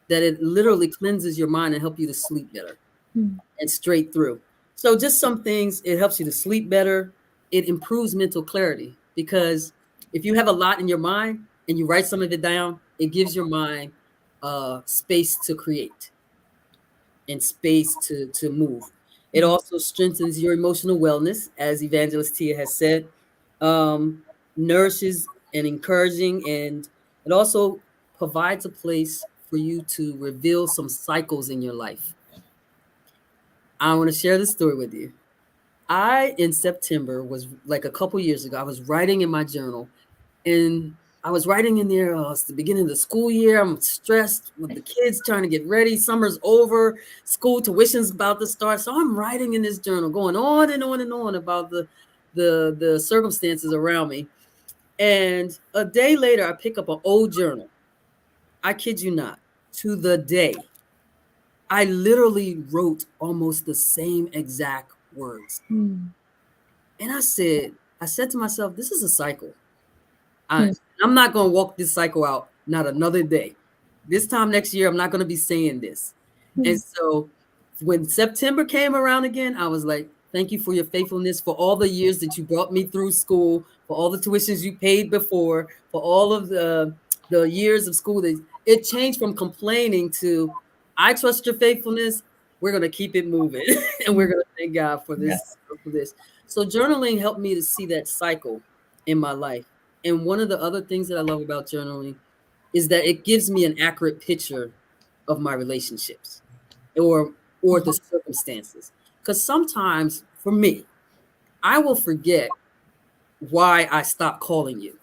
that it literally cleanses your mind and help you to sleep better and straight through. So just some things, it helps you to sleep better. It improves mental clarity because if you have a lot in your mind and you write some of it down, it gives your mind space to create. and space to move. It Mhm. also strengthens your emotional wellness, as Evangelist Tia has said, nourishes and encouraging, and it also provides a place for you to reveal some cycles in your life. I want to share this story with you. In September, was like a couple years ago, I was writing in my journal, and I was writing in there, it's the beginning of the school year. I'm stressed with the kids trying to get ready. Summer's over, school tuition's about to start. So I'm writing in this journal, going on and on and on about the circumstances around me. And a day later, I pick up an old journal. I kid you not, to the day. I literally wrote almost the same exact words. Mm. And I said to myself, this is a cycle. Hmm. I'm not going to walk this cycle out, not another day. This time next year, I'm not going to be saying this. Hmm. And so when September came around again, I was like, thank you for your faithfulness, for all the years that you brought me through school, for all the tuitions you paid before, for all of the years of school. That it changed from complaining to, I trust your faithfulness. We're going to keep it moving. And we're going to thank God for this, Yes. for this. So journaling helped me to see that cycle in my life. And one of the other things that I love about journaling is that it gives me an accurate picture of my relationships or the circumstances. Because sometimes for me, I will forget why I stopped calling you.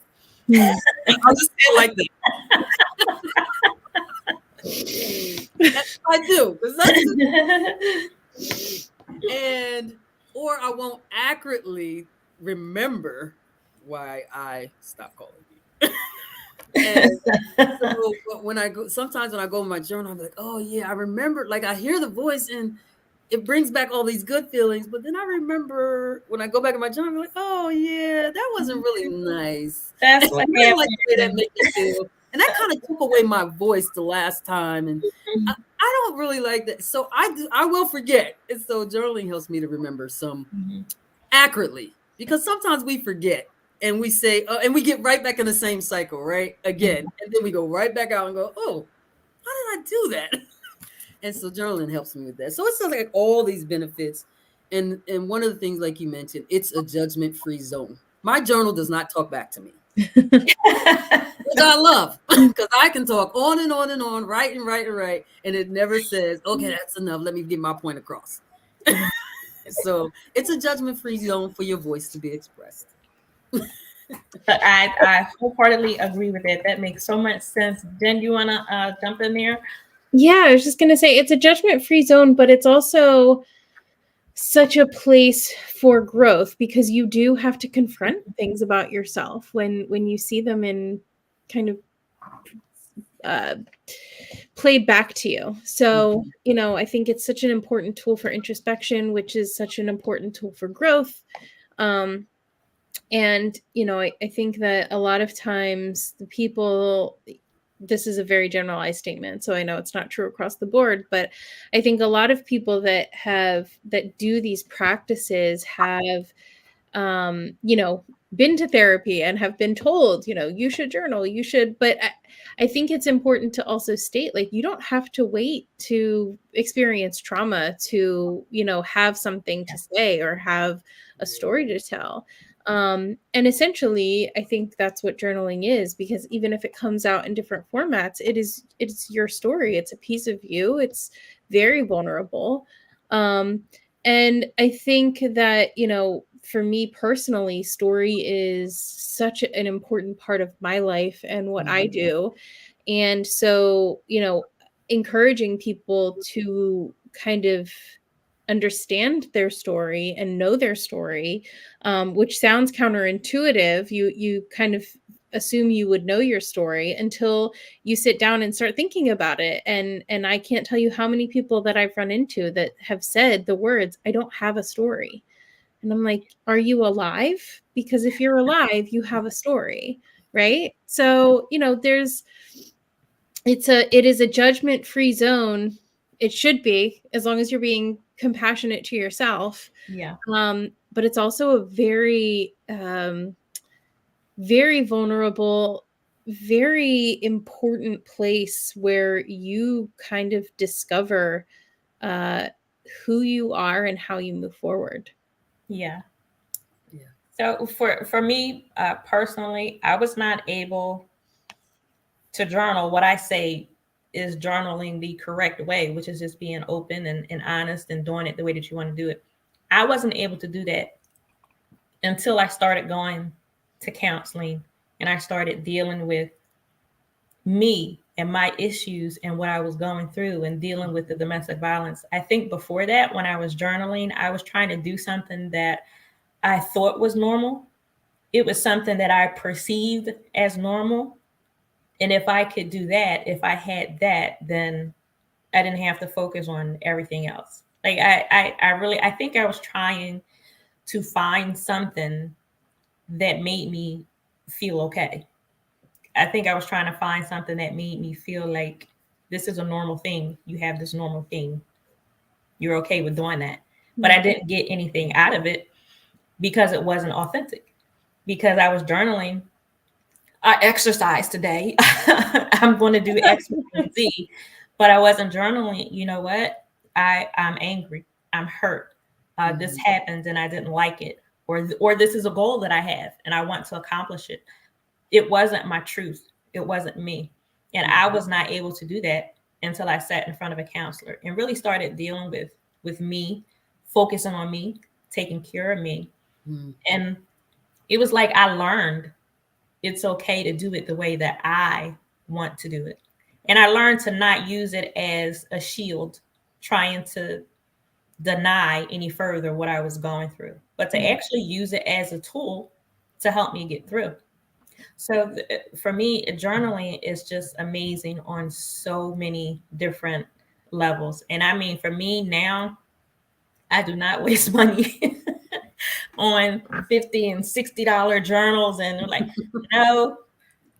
Hmm. I'll just say it like that. I do, because that's and or I won't accurately remember why I stopped calling you. And so but sometimes when I go in my journal, I'm like, oh yeah, I remember, like I hear the voice and it brings back all these good feelings. But then I remember when I go back in my journal, I'm like, oh yeah, that wasn't really nice. That's I what really like the way that happens. made me feel. And that kind of took away my voice the last time. And I don't really like that. So I will forget. And so journaling helps me to remember some accurately, because sometimes we forget and we say, and we get right back in the same cycle, right? Again. And then we go right back out and go, oh, how did I do that? And so journaling helps me with that. So it's like all these benefits. And one of the things, like you mentioned, it's a judgment-free zone. My journal does not talk back to me, which I love, because I can talk on and on and on, right and right and right. And it never says, okay, that's enough. Let me get my point across. So it's a judgment-free zone for your voice to be expressed. But I wholeheartedly agree with it. That makes so much sense. Jen, you want to jump in there? Yeah, I was just going to say it's a judgment-free zone, but it's also such a place for growth, because you do have to confront things about yourself when you see them in kind of uh, played back to you. So, I think it's such an important tool for introspection, which is such an important tool for growth. And, I think that a lot of times the people, this is a very generalized statement, so I know it's not true across the board, but I think a lot of people that do these practices have, been to therapy and have been told, you should journal, you should, but I think it's important to also state, like, you don't have to wait to experience trauma to, have something to say or have a story to tell. And essentially, I think that's what journaling is, because even if it comes out in different formats, it's your story. It's a piece of you. It's very vulnerable. And I think that, for me personally, story is such an important part of my life and what I do. And so, encouraging people to kind of understand their story and know their story, which sounds counterintuitive. You kind of assume you would know your story until you sit down and start thinking about it. And I can't tell you how many people that I've run into that have said the words, "I don't have a story." And I'm like, are you alive? Because if you're alive, you have a story, right? So, it is a judgment-free zone. It should be, as long as you're being compassionate to yourself. Yeah. But it's also a very, very vulnerable, very important place where you kind of discover who you are and how you move forward. Yeah. Yeah. So for me personally, I was not able to journal. What I say is journaling the correct way, which is just being open and honest and doing it the way that you want to do it. I wasn't able to do that until I started going to counseling and I started dealing with me and my issues and what I was going through and dealing with the domestic violence. I think before that, when I was journaling, I was trying to do something that I thought was normal. It was something that I perceived as normal. And if I could do that, if I had that, then I didn't have to focus on everything else. Like I think I was trying to find something that made me feel okay. I think I was trying to find something that made me feel like this is a normal thing. You have this normal thing. You're okay with doing that. But I didn't get anything out of it because it wasn't authentic. Because I was journaling, I exercised today. I'm going to do X, Y, and Z. But I wasn't journaling. You know what? I'm angry. I'm hurt. This happened and I didn't like it. Or this is a goal that I have and I want to accomplish it. It wasn't my truth. It wasn't me. And I was not able to do that until I sat in front of a counselor and really started dealing with me, focusing on me, taking care of me. And it was like I learned it's okay to do it the way that I want to do it. And I learned to not use it as a shield, trying to deny any further what I was going through, but to actually use it as a tool to help me get through. So for me, journaling is just amazing on so many different levels. And I mean, for me now, I do not waste money on $50 and $60 journals. And like, no,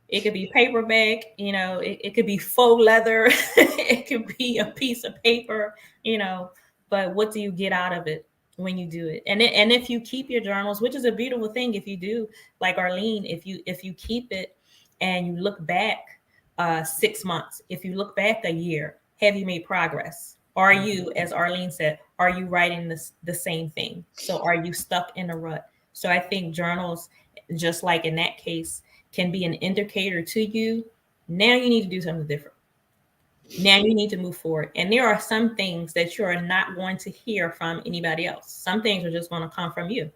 it could be paperback, it could be faux leather, it could be a piece of paper, but what do you get out of it when you do it? And if you keep your journals, which is a beautiful thing, if you do, like Arleen, if you keep it and you look back 6 months, if you look back a year, have you made progress? Are you, as Arleen said, are you writing the same thing? So are you stuck in a rut? So I think journals, just like in that case, can be an indicator to you. Now you need to do something different. Now you need to move forward. And there are some things that you are not going to hear from anybody else. Some things are just going to come from you,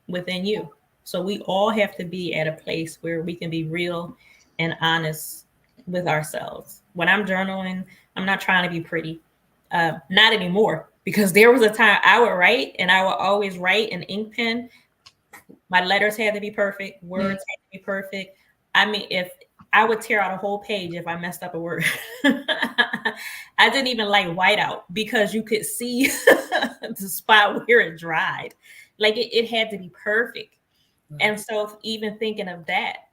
within you. So we all have to be at a place where we can be real and honest with ourselves. When I'm journaling, I'm not trying to be pretty. Not anymore, because there was a time I would write and I would always write an ink pen. My letters had to be perfect. Words had to be perfect. I mean, if I would tear out a whole page if I messed up a word. I didn't even like whiteout because you could see the spot where it dried. Like it had to be perfect. Right. And so even thinking of that,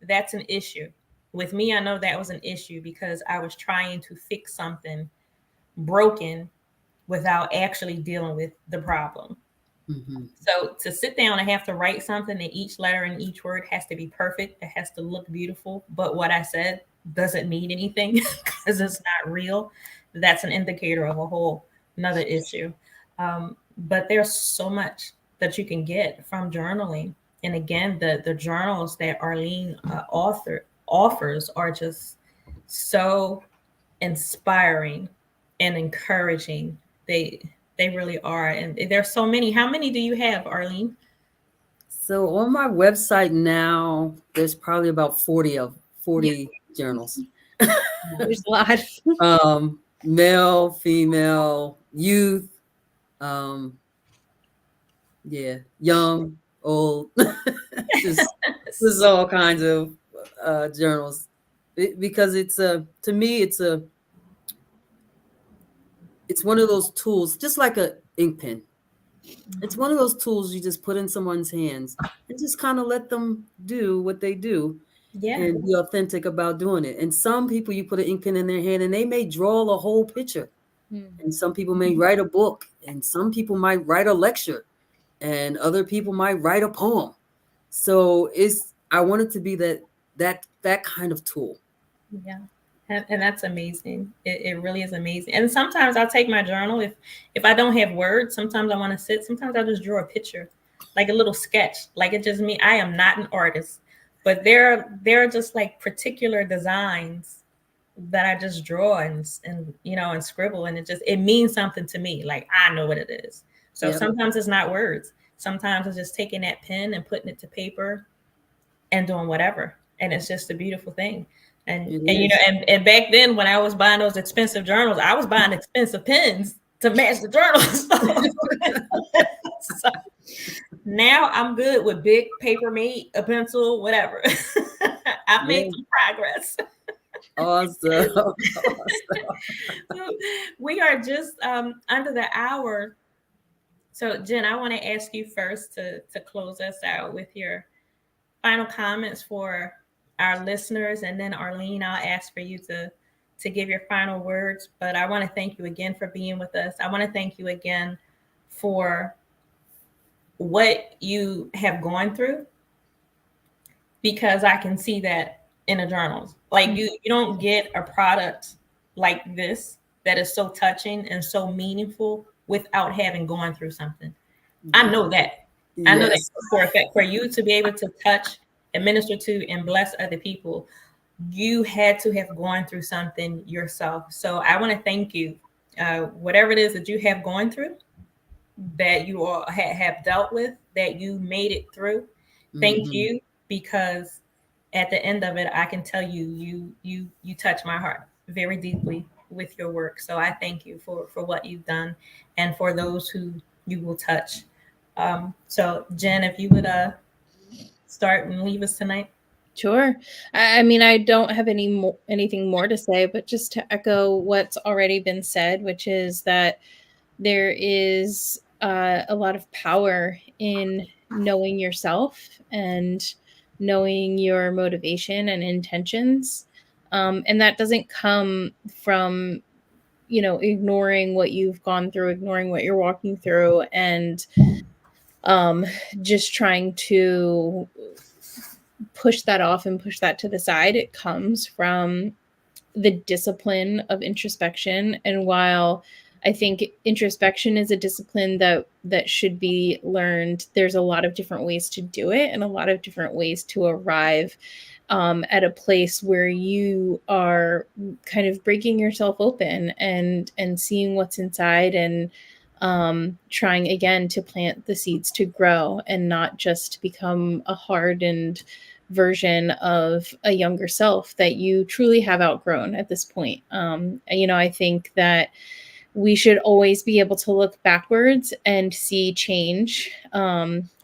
that's an issue. With me, I know that was an issue because I was trying to fix something broken without actually dealing with the problem. So to sit down and have to write something, and each letter and each word has to be perfect. It has to look beautiful. But what I said doesn't mean anything because it's not real. That's an indicator of a whole another issue. But there's so much that you can get from journaling. And again, the journals that Arleen offers are just so inspiring and encouraging. They really are. And there's so many. How many do you have, Arleen? So on my website now, there's probably about 40 journals. There's a lot. Male, female, youth, young, old, just all kinds of journals. Because it's to me, it's one of those tools, just like a ink pen. It's one of those tools you just put in someone's hands and just kind of let them do what they do and be authentic about doing it. And some people, you put an ink pen in their hand and they may draw a whole picture. And some people may write a book, and some people might write a lecture, and other people might write a poem. So I want it to be that kind of tool. Yeah. And that's amazing. It really is amazing. And sometimes I'll take my journal if I don't have words. Sometimes I want to sit. Sometimes I'll just draw a picture, like a little sketch. Like it just me. I am not an artist, but there are just like particular designs that I just draw and scribble, and it means something to me. Like I know what it is. So Yep. sometimes it's not words. Sometimes it's just taking that pen and putting it to paper and doing whatever. And it's just a beautiful thing. And It and is. and back then when I was buying those expensive journals, I was buying expensive pens to match the journals. So now I'm good with big paper mate, a pencil, whatever. I've made Yeah. some progress. Awesome. Awesome. We are just under the hour. So Jen, I want to ask you first to close us out with your final comments for our listeners, and then Arleen, I'll ask for you to give your final words. But I want to thank you again for being with us. I want to thank you again for what you have gone through, because I can see that in the journals. Like you don't get a product like this that is so touching and so meaningful without having gone through something. I know that. I know that Yes. for a fact. For you to be able to touch and minister to and bless other people, you had to have gone through something yourself. So I want to thank you. Whatever it is that you have gone through, that you all have dealt with, that you made it through. Thank Hmm. you, because at the end of it, I can tell you, you touch my heart very deeply with your work. So I thank you for what you've done, and for those who you will touch. So Jen, if you would start and leave us tonight. Sure. I mean, I don't have anything more to say, but just to echo what's already been said, which is that there is a lot of power in knowing yourself and knowing your motivation and intentions. And that doesn't come from, ignoring what you've gone through, ignoring what you're walking through, and um, just trying to push that off and push that to the side. It comes from the discipline of introspection. And while I think introspection is a discipline that should be learned, there's a lot of different ways to do it and a lot of different ways to arrive at a place where you are kind of breaking yourself open and seeing what's inside, and trying again to plant the seeds to grow and not just become a hardened version of a younger self that you truly have outgrown at this point. I think that we should always be able to look backwards and see change,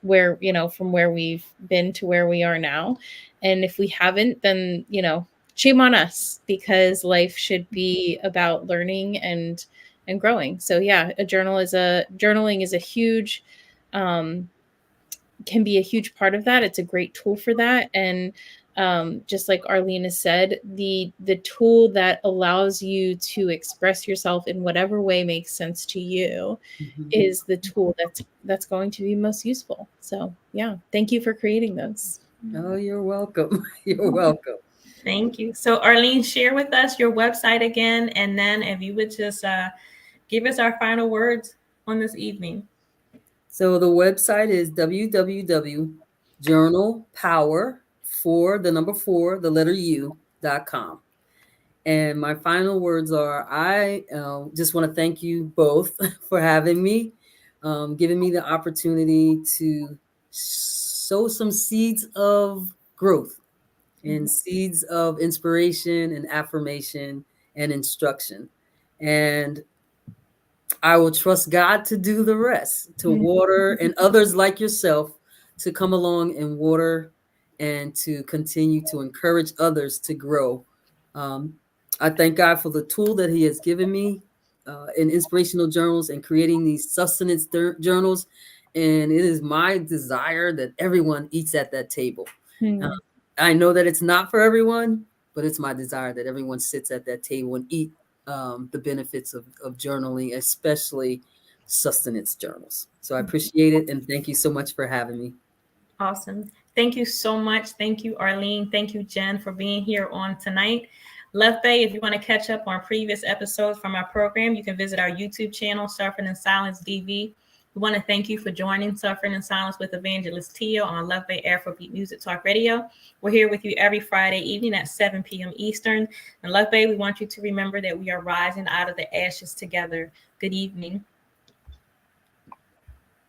where, from where we've been to where we are now. And if we haven't, then, shame on us, because life should be about learning and growing. So yeah, journaling is a huge, can be a huge part of that. It's a great tool for that. And just like Arleen has said, the tool that allows you to express yourself in whatever way makes sense to you Hmm. is the tool that's going to be most useful. So yeah, thank you for creating those. Oh, you're welcome. You're welcome. Thank you. So Arleen, share with us your website again, and then if you would just give us our final words on this evening. So the website is www.journalpower for the number 4, the letter U.com. And my final words are, I just want to thank you both for having me, giving me the opportunity to sow some seeds of growth and seeds of inspiration and affirmation and instruction. And I will trust God to do the rest, to water, and others like yourself to come along and water and to continue to encourage others to grow. Um, I thank God for the tool that He has given me in Inspirational Journals and creating these sustenance journals. And it is my desire that everyone eats at that table. Uh, Hmm. I know that it's not for everyone, but it's my desire that everyone sits at that table and eat the benefits of journaling, especially sustenance journals. So I appreciate it. And thank you so much for having me. Awesome. Thank you so much. Thank you, Arleen. Thank you, Jen, for being here on tonight. Left Bay, if you want to catch up on previous episodes from our program, you can visit our YouTube channel, Suffering in Silence DV. We want to thank you for joining Suffering in Silence with Evangeliste Tia on Left Bay Afrobeat Music Talk Radio. We're here with you every Friday evening at 7 p.m. Eastern. And Left Bay, we want you to remember that we are rising out of the ashes together. Good evening.